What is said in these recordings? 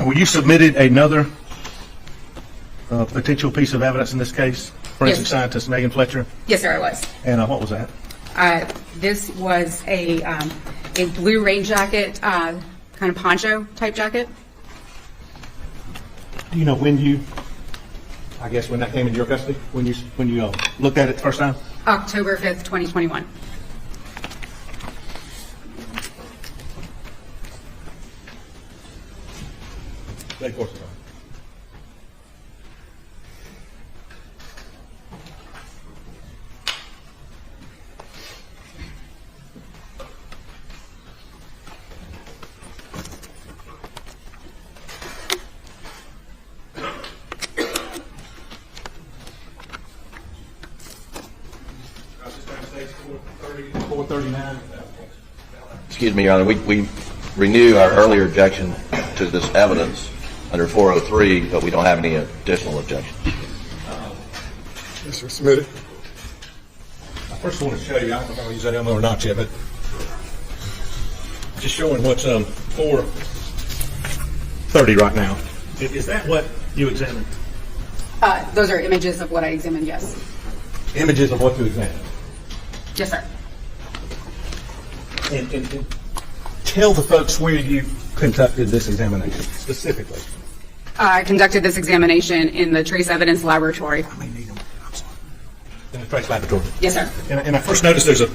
Well, you submitted another potential piece of evidence in this case, forensic scientist Megan Fletcher. Yes, sir, I was. And what was that? This was a blue rain jacket, kind of poncho type jacket. Do you know when when that came into your custody? When you looked at it the first time? October 5th, 2021. Of course. Excuse me, Your Honor. We renew our earlier objection to this evidence under 403, but we don't have any additional objections. Yes, sir. Submitted. I first want to show you, I don't know if I'll use that ammo or not yet, but just showing what's 430 right now. Is that what you examined? Those are images of what I examined, yes. Images of what you examined? Yes, sir. And tell the folks where you conducted this examination, specifically. I conducted this examination in the trace evidence laboratory. I may need them. I'm sorry. In the trace laboratory. Yes, sir. And I first noticed there's a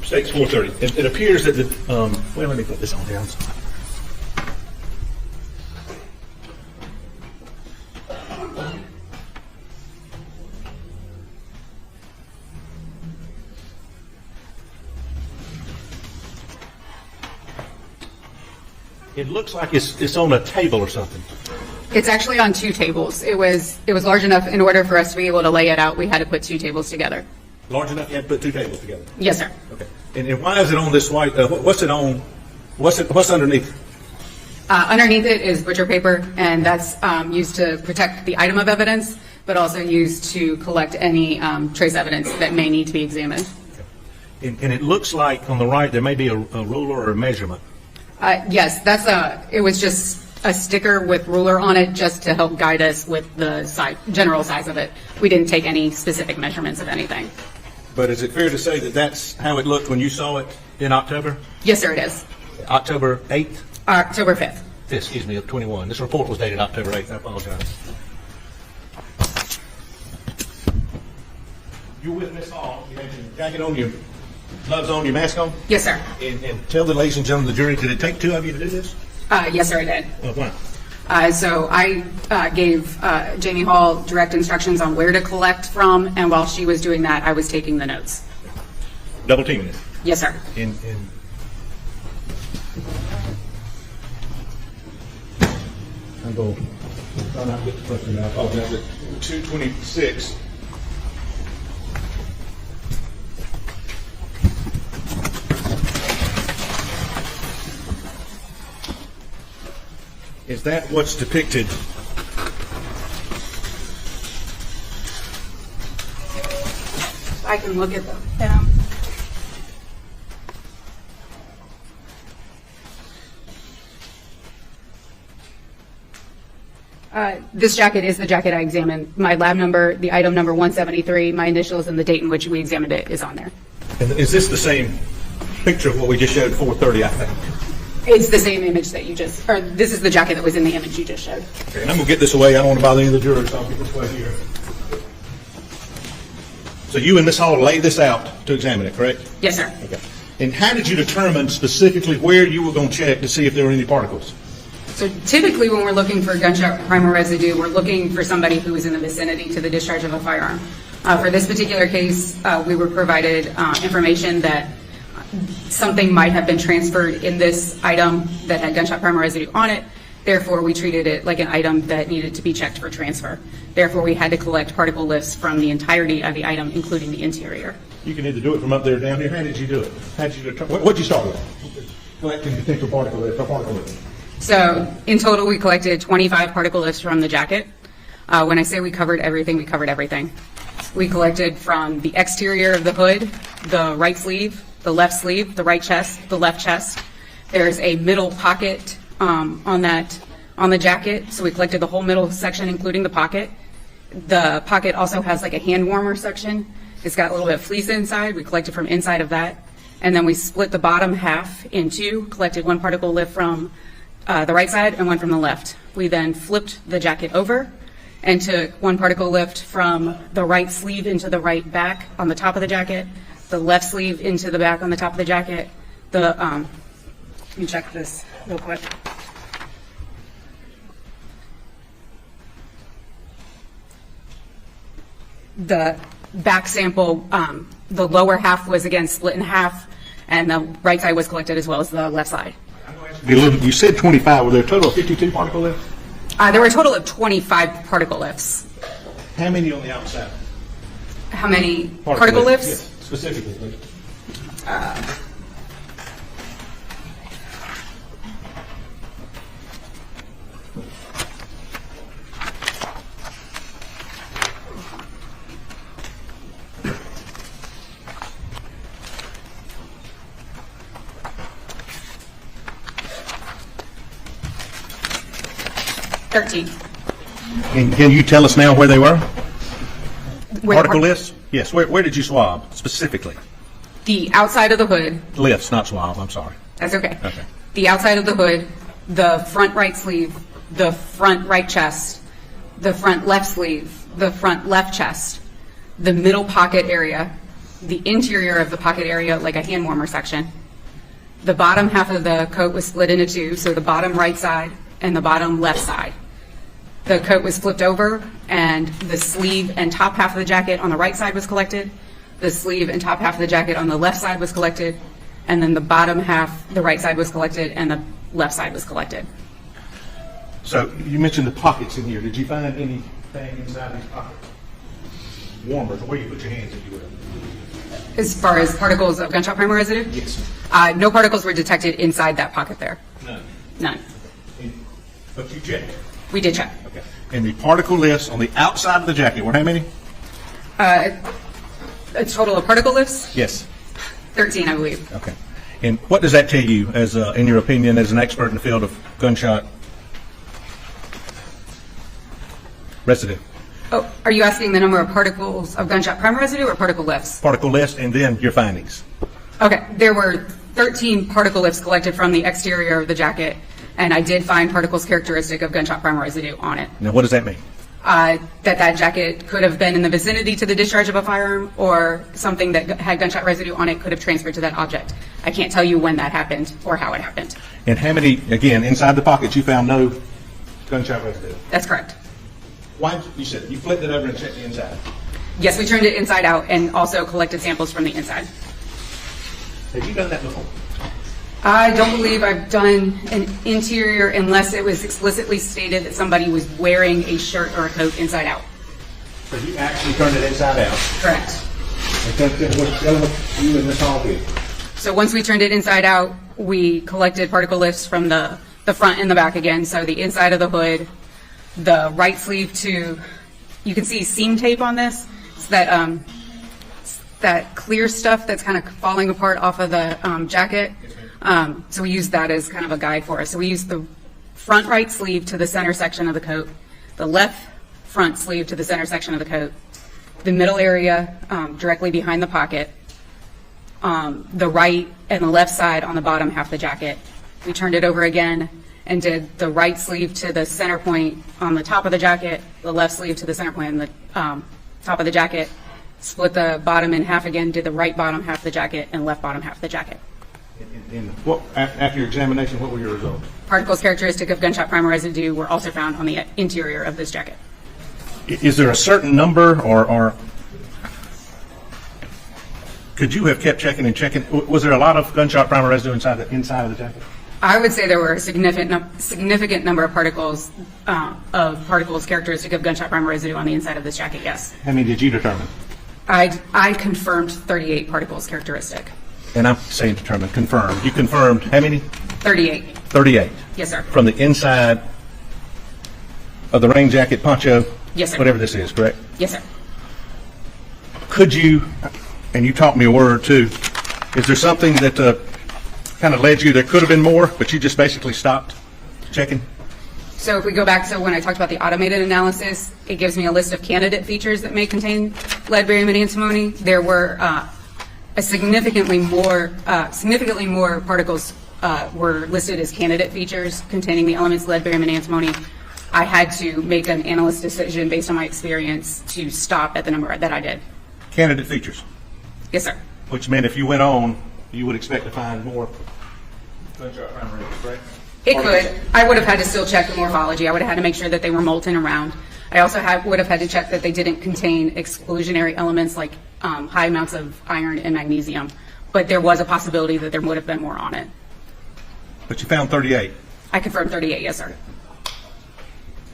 state's 430. It appears that the well, let me put this on here. I'm sorry. It looks like it's on a table or something. It's actually on two tables. It was large enough in order for us to be able to lay it out. We had to put two tables together. Large enough you had to put two tables together? Yes, sir. Okay. And why is it on this white, what's it on, what's underneath? Underneath it is butcher paper, and that's used to protect the item of evidence, but also used to collect any trace evidence that may need to be examined. Okay. And it looks like on the right there may be a ruler or a measurement. Yes, it was just a sticker with ruler on it just to help guide us with the general size of it. We didn't take any specific measurements of anything. But is it fair to say that that's how it looked when you saw it in October? Yes, sir, it is. October 8th? October 5th. Excuse me, of 21. This report was dated October 8th. I apologize. You with Miss Hall. You had your jacket on, your gloves on, your mask on? Yes, sir. And tell the ladies and gentlemen of the jury, did it take two of you to do this? Yes, sir, I did. Why? So I gave Jamie Hall direct instructions on where to collect from, and while she was doing that, I was taking the notes. Double teaming it? Yes, sir. I'm going to try not to get the question out. Oh, that's it. 226. Is that what's depicted? I can look at them. This jacket is the jacket I examined. My lab number, the item number 173, my initials, and the date in which we examined it is on there. And is this the same picture of what we just showed, 430, I think? It's the same image that you just, or this is the jacket that was in the image you just showed. Okay, and I'm going to get this away. I don't want to bother any of the jurors, so I'll get this away here. So you and Ms. Hall laid this out to examine it, correct? Yes, sir. Okay. And how did you determine specifically where you were going to check to see if there were any particles? So typically when we're looking for gunshot primer residue, we're looking for somebody who is in the vicinity to the discharge of a firearm. For this particular case, we were provided information that something might have been transferred in this item that had gunshot primer residue on it. Therefore, we treated it like an item that needed to be checked for transfer. Therefore, we had to collect particle lists from the entirety of the item, including the interior. You can either do it from up there or down here. How did you do it? How did you determine? What did you start with? Collecting potential particle lists or particle lists. So in total, we collected 25 particle lists from the jacket. When I say we covered everything, we covered everything. We collected from the exterior of the hood, the right sleeve, the left sleeve, the right chest, the left chest. There's a middle pocket on the jacket, so we collected the whole middle section, including the pocket. The pocket also has like a hand warmer section. It's got a little bit of fleece inside. We collected from inside of that. And then we split the bottom half in two, collected one particle lift from the right side and one from the left. We then flipped the jacket over and took one particle lift from the right sleeve into the right back on the top of the jacket, the left sleeve into the back on the top of the jacket. Let me check this real quick. The back sample, the lower half was again split in half, and the right side was collected as well as the left side. You said 25. Were there a total of 52 particle lifts? There were a total of 25 particle lifts. How many on the outside? How many particle lifts? Yes, specifically, please. Can you tell us now where they were? Particle lifts? Yes. Where did you swab specifically? The outside of the hood. Lifts, not swab. I'm sorry. That's okay. Okay. The outside of the hood, the front right sleeve, the front right chest, the front left sleeve, the front left chest, the middle pocket area, the interior of the pocket area, like a hand warmer section. The bottom half of the coat was split into two, so the bottom right side and the bottom left side. The coat was flipped over, and the sleeve and top half of the jacket on the right side was collected. The sleeve and top half of the jacket on the left side was collected, and then the bottom half, the right side was collected, and the left side was collected. So you mentioned the pockets in here. Did you find anything inside these pockets? Warmers, or where you put your hands, if you will. As far as particles of gunshot primer residue? Yes. No particles were detected inside that pocket there. None. None. But you checked. We did check. Okay. And the particle lifts on the outside of the jacket were how many? A total of particle lifts? Yes. 13, I believe. Okay. And what does that tell you, as in your opinion, as an expert in the field of gunshot residue? Oh, are you asking the number of particles of gunshot primer residue or particle lifts? Particle lifts, and then your findings. Okay, there were 13 particle lifts collected from the exterior of the jacket, and I did find particles characteristic of gunshot primer residue on it. Now, what does that mean? That jacket could have been in the vicinity to the discharge of a firearm, or something that had gunshot residue on it could have transferred to that object. I can't tell you when that happened or how it happened. And how many, again, inside the pockets, you found no gunshot residue? That's correct. Why, you said, you flipped it over and checked the inside. Yes, we turned it inside out and also collected samples from the inside. Have you done that before? I don't believe I've done an interior unless it was explicitly stated that somebody was wearing a shirt or a coat inside out. So you actually turned it inside out? Correct. And tell what you and Ms. Hall did. So once we turned it inside out, we collected particle lifts from the front and the back again. So the inside of the hood, the right sleeve to, you can see seam tape on this. It's that clear stuff that's kind of falling apart off of the jacket. So we used that as kind of a guide for us. So we used the front right sleeve to the center section of the coat, the left front sleeve to the center section of the coat, the middle area directly behind the pocket, the right and the left side on the bottom half of the jacket. We turned it over again and did the right sleeve to the center point on the top of the jacket, the left sleeve to the center point on the top of the jacket, split the bottom in half again, did the right bottom half of the jacket and left bottom half of the jacket. And after your examination, what were your results? Particles characteristic of gunshot primer residue were also found on the interior of this jacket. Is there a certain number, or could you have kept checking and checking? Was there a lot of gunshot primer residue inside of the jacket? I would say there were a significant number of particles characteristic of gunshot primer residue on the inside of this jacket, yes. How many did you determine? I confirmed 38 particles characteristic. And I'm saying determined, confirmed. You confirmed how many? 38. 38. Yes, sir. From the inside of the rain jacket, poncho, yes, sir. Whatever this is, correct? Yes, sir. Could you, and you taught me a word or two, is there something that kind of led you, there could have been more, but you just basically stopped checking? So if we go back to when I talked about the automated analysis, it gives me a list of candidate features that may contain lead, barium, and antimony. There were significantly more particles were listed as candidate features containing the elements lead, barium, and antimony. I had to make an analyst decision based on my experience to stop at the number that I did. Candidate features, Yes, sir. which meant if you went on, you would expect to find more gunshot primer residue, correct? It could. I would have had to still check the morphology. I would have had to make sure that they were molten around. I also would have had to check that they didn't contain exclusionary elements like high amounts of iron and magnesium. But there was a possibility that there would have been more on it. But you found 38 I confirmed 38, yes, sir.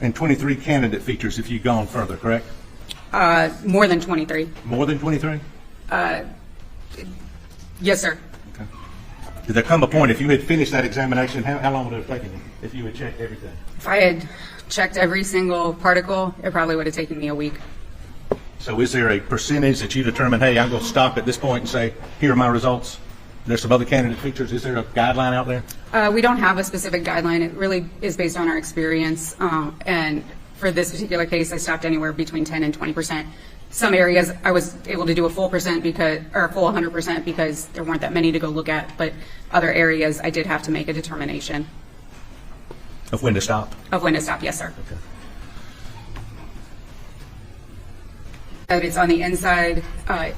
and 23 candidate features if you'd gone further, correct? More than 23. More than 23? Yes, sir. Okay. Did there come a point, if you had finished that examination, how long would it have taken you if you had checked everything? If I had checked every single particle, it probably would have taken me a week. So is there a percentage that you determine, hey, I'm going to stop at this point and say, here are my results? There's some other candidate features. Is there a guideline out there? We don't have a specific guideline. It really is based on our experience. And for this particular case, I stopped anywhere between 10 and 20%. Some areas I was able to do a full 100% because there weren't that many to go look at. But other areas, I did have to make a determination Of when to stop? of when to stop. Yes, sir. Okay. That it's on the inside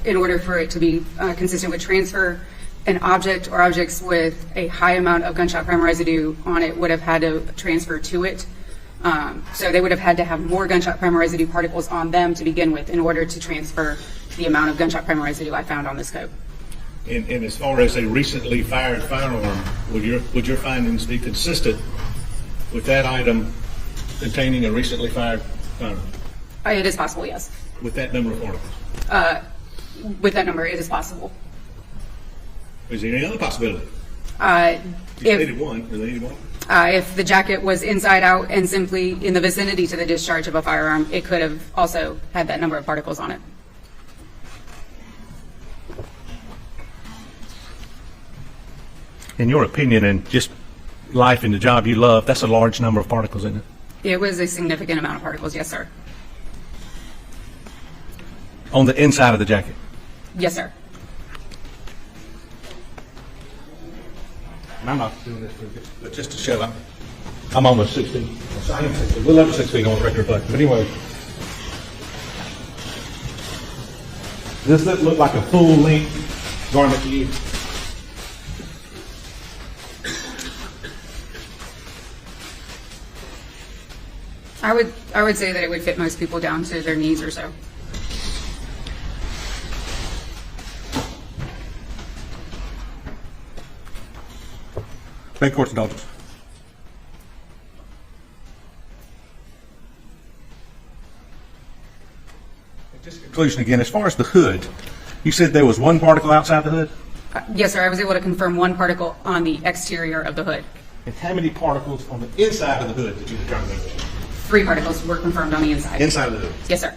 in order for it to be consistent with transfer. An object or objects with a high amount of gunshot primer residue on it would have had to transfer to it. So they would have had to have more gunshot primer residue particles on them to begin with in order to transfer the amount of gunshot primer residue I found on the scope. And as far as a recently fired firearm, would your findings be consistent with that item containing a recently fired firearm? It is possible, yes. With that number of particles? With that number, it is possible. Is there any other possibility? You stated one. Is there any more? If the jacket was inside out and simply in the vicinity to the discharge of a firearm, it could have also had that number of particles on it. In your opinion, and just life and the job you love, that's a large number of particles, isn't it? It was a significant amount of particles, yes, sir. On the inside of the jacket? Yes, sir. And I'm not doing this for just to show I'm almost 6 feet. I am 6 feet. We'll over 6 feet on the record, but anyway. Does this look like a full-length garment to you? I would say that it would fit most people down to their knees or so. Beg court's indulgence. Just conclusion again, as far as the hood, you said there was one particle outside the hood? Yes, sir. I was able to confirm one particle on the exterior of the hood. And how many particles on the inside of the hood did you determine? 3 particles were confirmed on the inside. Inside of the hood. Yes, sir.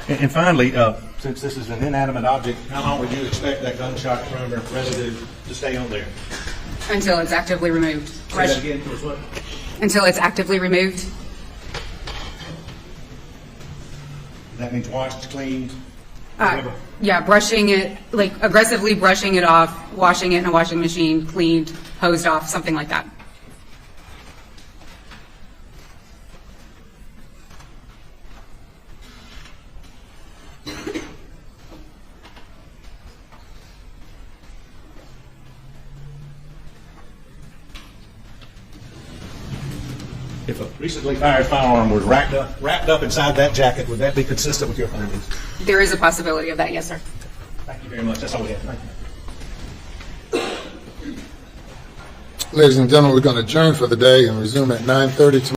And finally, since this is an inanimate object, how long would you expect that gunshot primer residue to stay on there? Until it's actively removed. Say that again, Chris, what? Until it's actively removed. That means washed, cleaned, Yeah, brushing it, like aggressively brushing it off, washing it in a washing machine, cleaned, hosed off, something like that. If a recently fired firearm was wrapped up inside that jacket, would that be consistent with your findings? There is a possibility of that, yes, sir. Thank you very much. That's all we have. Thank you. Ladies and gentlemen, we're going to adjourn for the day and resume at 9:30 tomorrow.